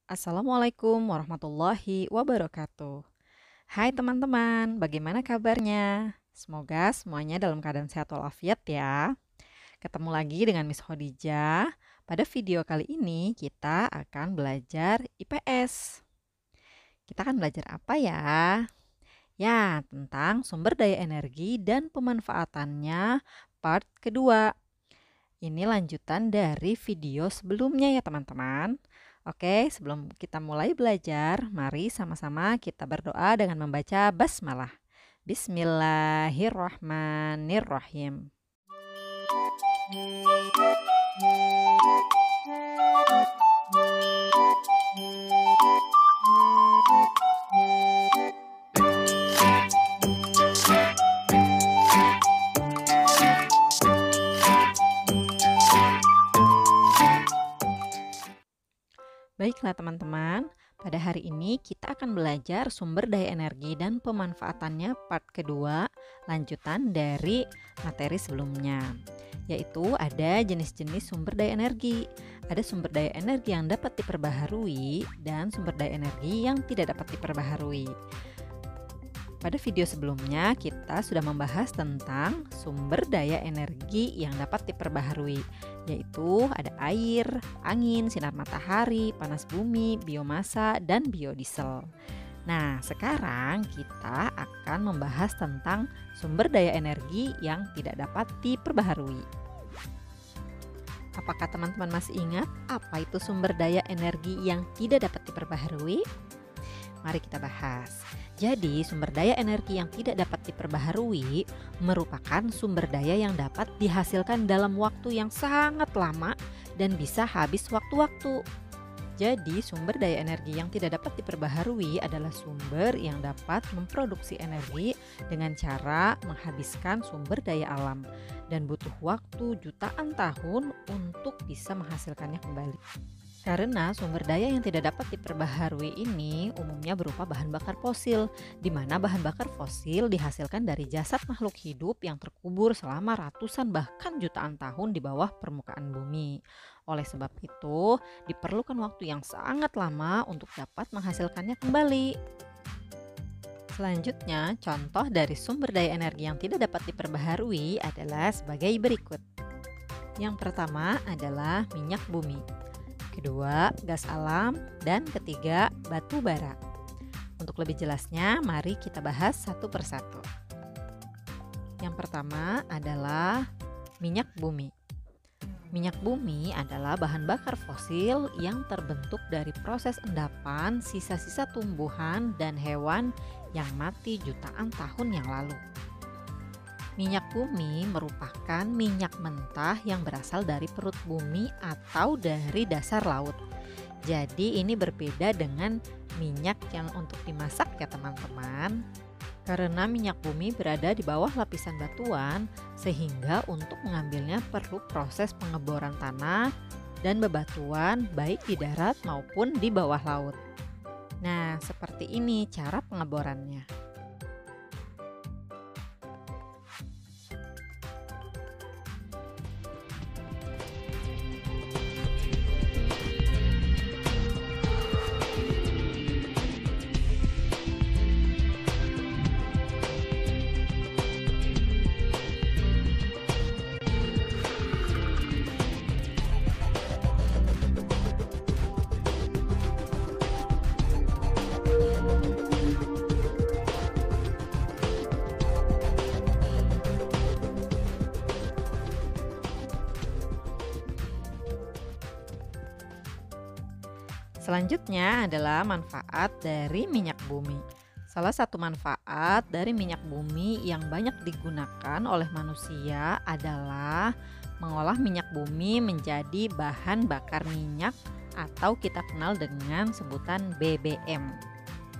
Assalamualaikum warahmatullahi wabarakatuh. Hai teman-teman, bagaimana kabarnya? Semoga semuanya dalam keadaan sehat walafiat ya. Ketemu lagi dengan Miss Khadijah. Pada video kali ini kita akan belajar IPS. Kita akan belajar apa ya? Ya, tentang sumber daya energi dan pemanfaatannya part kedua. Ini lanjutan dari video sebelumnya ya teman-teman. Oke, sebelum kita mulai belajar, mari sama-sama kita berdoa dengan membaca basmalah. Bismillahirrahmanirrahim. Baiklah teman-teman, pada hari ini kita akan belajar sumber daya energi dan pemanfaatannya part kedua, lanjutan dari materi sebelumnya. Yaitu ada jenis-jenis sumber daya energi. Ada sumber daya energi yang dapat diperbaharui dan sumber daya energi yang tidak dapat diperbaharui. Pada video sebelumnya kita sudah membahas tentang sumber daya energi yang dapat diperbaharui, yaitu ada air, angin, sinar matahari, panas bumi, biomasa, dan biodiesel. Nah, sekarang kita akan membahas tentang sumber daya energi yang tidak dapat diperbaharui. Apakah teman-teman masih ingat apa itu sumber daya energi yang tidak dapat diperbaharui? Mari kita bahas. Jadi, sumber daya energi yang tidak dapat diperbaharui merupakan sumber daya yang dapat dihasilkan dalam waktu yang sangat lama dan bisa habis waktu-waktu. Jadi, sumber daya energi yang tidak dapat diperbaharui adalah sumber yang dapat memproduksi energi dengan cara menghabiskan sumber daya alam dan butuh waktu jutaan tahun untuk bisa menghasilkannya kembali. Karena sumber daya yang tidak dapat diperbaharui ini umumnya berupa bahan bakar fosil, di mana bahan bakar fosil dihasilkan dari jasad makhluk hidup yang terkubur selama ratusan bahkan jutaan tahun di bawah permukaan bumi. Oleh sebab itu, diperlukan waktu yang sangat lama untuk dapat menghasilkannya kembali. Selanjutnya, contoh dari sumber daya energi yang tidak dapat diperbaharui adalah sebagai berikut. Yang pertama adalah minyak bumi. Kedua, gas alam, dan ketiga, batu bara. Untuk lebih jelasnya, mari kita bahas satu persatu. Yang pertama adalah minyak bumi. Minyak bumi adalah bahan bakar fosil yang terbentuk dari proses endapan sisa-sisa tumbuhan dan hewan yang mati jutaan tahun yang lalu. Minyak bumi merupakan minyak mentah yang berasal dari perut bumi atau dari dasar laut. Jadi ini berbeda dengan minyak yang untuk dimasak ya teman-teman. Karena minyak bumi berada di bawah lapisan batuan, sehingga untuk mengambilnya perlu proses pengeboran tanah dan bebatuan baik di darat maupun di bawah laut. Nah, seperti ini cara pengeborannya. Selanjutnya adalah manfaat dari minyak bumi. Salah satu manfaat dari minyak bumi yang banyak digunakan oleh manusia adalah mengolah minyak bumi menjadi bahan bakar minyak atau kita kenal dengan sebutan BBM.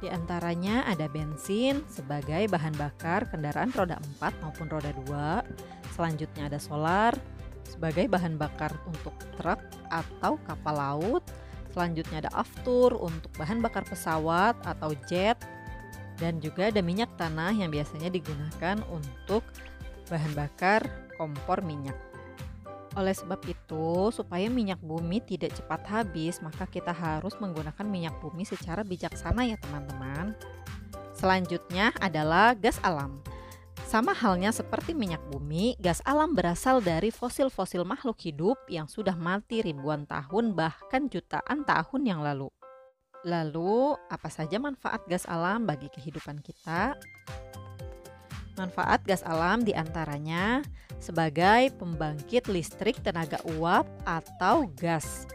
Di antaranya ada bensin sebagai bahan bakar kendaraan roda 4 maupun roda 2. Selanjutnya ada solar sebagai bahan bakar untuk truk atau kapal laut. Selanjutnya ada aftur untuk bahan bakar pesawat atau jet, dan juga ada minyak tanah yang biasanya digunakan untuk bahan bakar kompor minyak. Oleh sebab itu, supaya minyak bumi tidak cepat habis, maka kita harus menggunakan minyak bumi secara bijaksana ya teman-teman. Selanjutnya adalah gas alam. Sama halnya seperti minyak bumi, gas alam berasal dari fosil-fosil makhluk hidup yang sudah mati ribuan tahun bahkan jutaan tahun yang lalu. Lalu, apa saja manfaat gas alam bagi kehidupan kita? Manfaat gas alam diantaranya sebagai pembangkit listrik tenaga uap atau gas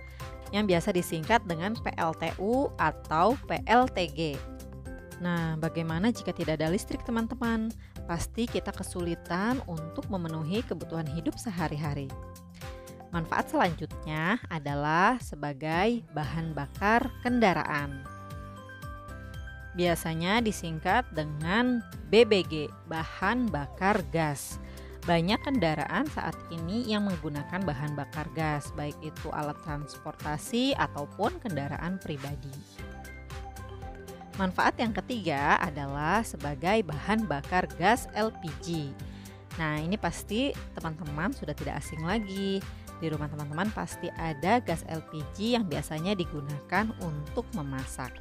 yang biasa disingkat dengan PLTU atau PLTG. Nah, bagaimana jika tidak ada listrik teman-teman? Pasti kita kesulitan untuk memenuhi kebutuhan hidup sehari-hari. Manfaat selanjutnya adalah sebagai bahan bakar kendaraan. Biasanya disingkat dengan BBG, bahan bakar gas. Banyak kendaraan saat ini yang menggunakan bahan bakar gas, baik itu alat transportasi ataupun kendaraan pribadi. Manfaat yang ketiga adalah sebagai bahan bakar gas LPG. Nah, ini pasti teman-teman sudah tidak asing lagi. Di rumah teman-teman pasti ada gas LPG yang biasanya digunakan untuk memasak.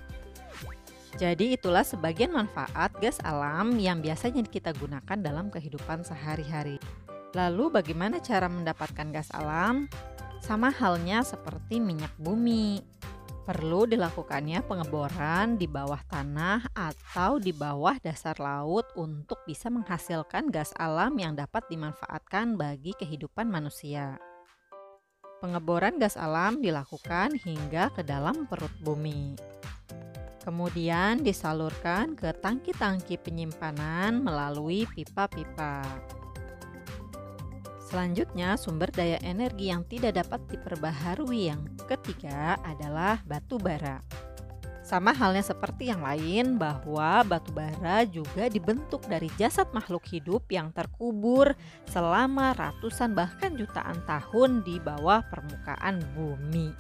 Jadi itulah sebagian manfaat gas alam yang biasanya kita gunakan dalam kehidupan sehari-hari. Lalu bagaimana cara mendapatkan gas alam? Sama halnya seperti minyak bumi. Perlu dilakukannya pengeboran di bawah tanah atau di bawah dasar laut untuk bisa menghasilkan gas alam yang dapat dimanfaatkan bagi kehidupan manusia. Pengeboran gas alam dilakukan hingga ke dalam perut bumi. Kemudian disalurkan ke tangki-tangki penyimpanan melalui pipa-pipa. Selanjutnya, sumber daya energi yang tidak dapat diperbaharui yang ketiga adalah batu bara. Sama halnya seperti yang lain, bahwa batu bara juga dibentuk dari jasad makhluk hidup yang terkubur selama ratusan bahkan jutaan tahun di bawah permukaan bumi.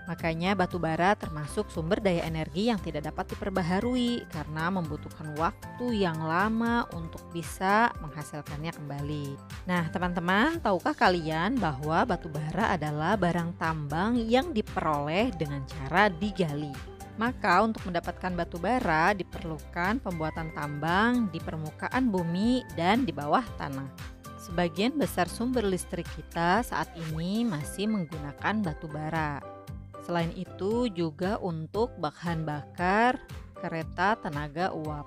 Makanya batu bara termasuk sumber daya energi yang tidak dapat diperbaharui karena membutuhkan waktu yang lama untuk bisa menghasilkannya kembali. Nah, teman-teman, tahukah kalian bahwa batu bara adalah barang tambang yang diperoleh dengan cara digali? Maka untuk mendapatkan batu bara diperlukan pembuatan tambang di permukaan bumi dan di bawah tanah. Sebagian besar sumber listrik kita saat ini masih menggunakan batu bara. Selain itu juga untuk bahan bakar kereta tenaga uap.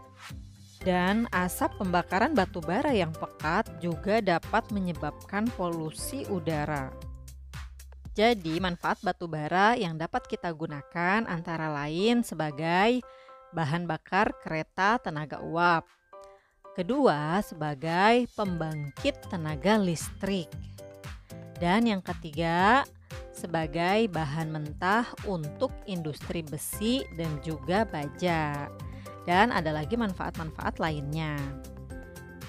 Dan asap pembakaran batu bara yang pekat juga dapat menyebabkan polusi udara. Jadi manfaat batu bara yang dapat kita gunakan antara lain sebagai bahan bakar kereta tenaga uap. Kedua, sebagai pembangkit tenaga listrik. Dan yang ketiga, sebagai bahan mentah untuk industri besi dan juga baja. Dan ada lagi manfaat-manfaat lainnya.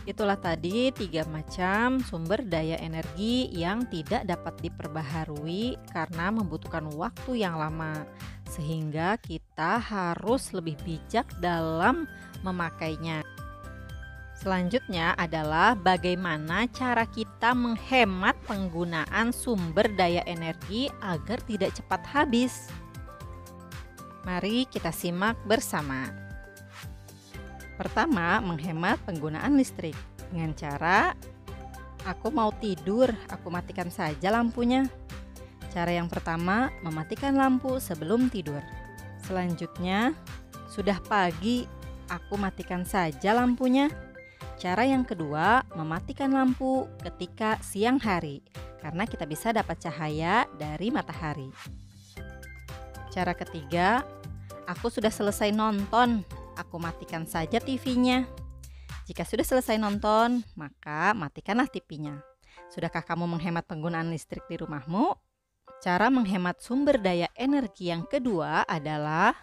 Itulah tadi 3 macam sumber daya energi yang tidak dapat diperbaharui karena membutuhkan waktu yang lama, sehingga kita harus lebih bijak dalam memakainya. Selanjutnya adalah bagaimana cara kita menghemat penggunaan sumber daya energi agar tidak cepat habis. Mari kita simak bersama. Pertama, menghemat penggunaan listrik dengan cara aku mau tidur, aku matikan saja lampunya. Cara yang pertama, mematikan lampu sebelum tidur. Selanjutnya, sudah pagi, aku matikan saja lampunya. Cara yang kedua, mematikan lampu ketika siang hari, karena kita bisa dapat cahaya dari matahari. Cara ketiga, aku sudah selesai nonton, aku matikan saja TV-nya. Jika sudah selesai nonton, maka matikanlah TV-nya. Sudahkah kamu menghemat penggunaan listrik di rumahmu? Cara menghemat sumber daya energi yang kedua adalah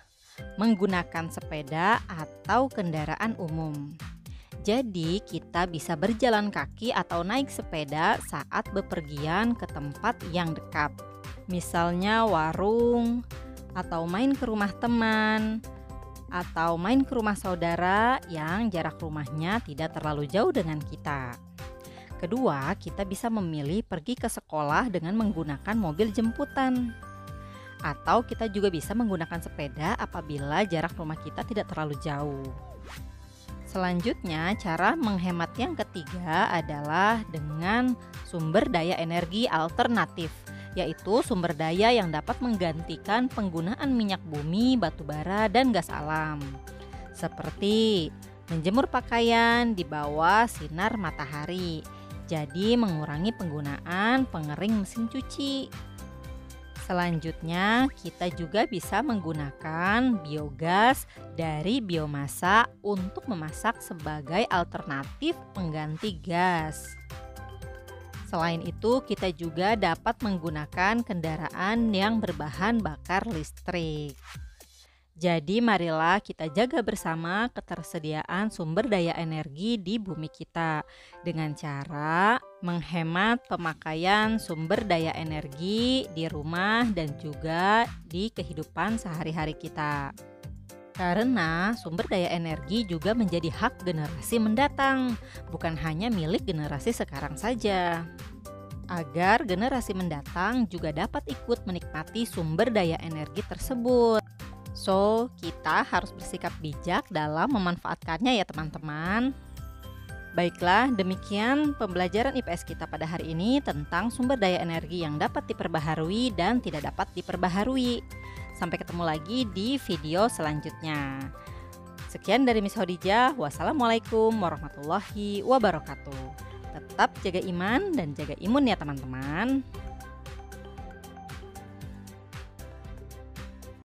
menggunakan sepeda atau kendaraan umum. Jadi kita bisa berjalan kaki atau naik sepeda saat bepergian ke tempat yang dekat. Misalnya warung, atau main ke rumah teman, atau main ke rumah saudara yang jarak rumahnya tidak terlalu jauh dengan kita. Kedua, kita bisa memilih pergi ke sekolah dengan menggunakan mobil jemputan. Atau kita juga bisa menggunakan sepeda apabila jarak rumah kita tidak terlalu jauh. Selanjutnya, cara menghemat yang ketiga adalah dengan sumber daya energi alternatif, yaitu sumber daya yang dapat menggantikan penggunaan minyak bumi, batu bara, dan gas alam. Seperti menjemur pakaian di bawah sinar matahari, jadi mengurangi penggunaan pengering mesin cuci. Selanjutnya, kita juga bisa menggunakan biogas dari biomasa untuk memasak sebagai alternatif pengganti gas. Selain itu, kita juga dapat menggunakan kendaraan yang berbahan bakar listrik. Jadi marilah kita jaga bersama ketersediaan sumber daya energi di bumi kita dengan cara menghemat pemakaian sumber daya energi di rumah dan juga di kehidupan sehari-hari kita. Karena sumber daya energi juga menjadi hak generasi mendatang, bukan hanya milik generasi sekarang saja. Agar generasi mendatang juga dapat ikut menikmati sumber daya energi tersebut. So, kita harus bersikap bijak dalam memanfaatkannya ya teman-teman. Baiklah, demikian pembelajaran IPS kita pada hari ini tentang sumber daya energi yang dapat diperbaharui dan tidak dapat diperbaharui. Sampai ketemu lagi di video selanjutnya. Sekian dari Miss Khadijah. Wassalamualaikum warahmatullahi wabarakatuh. Tetap jaga iman dan jaga imun ya teman-teman.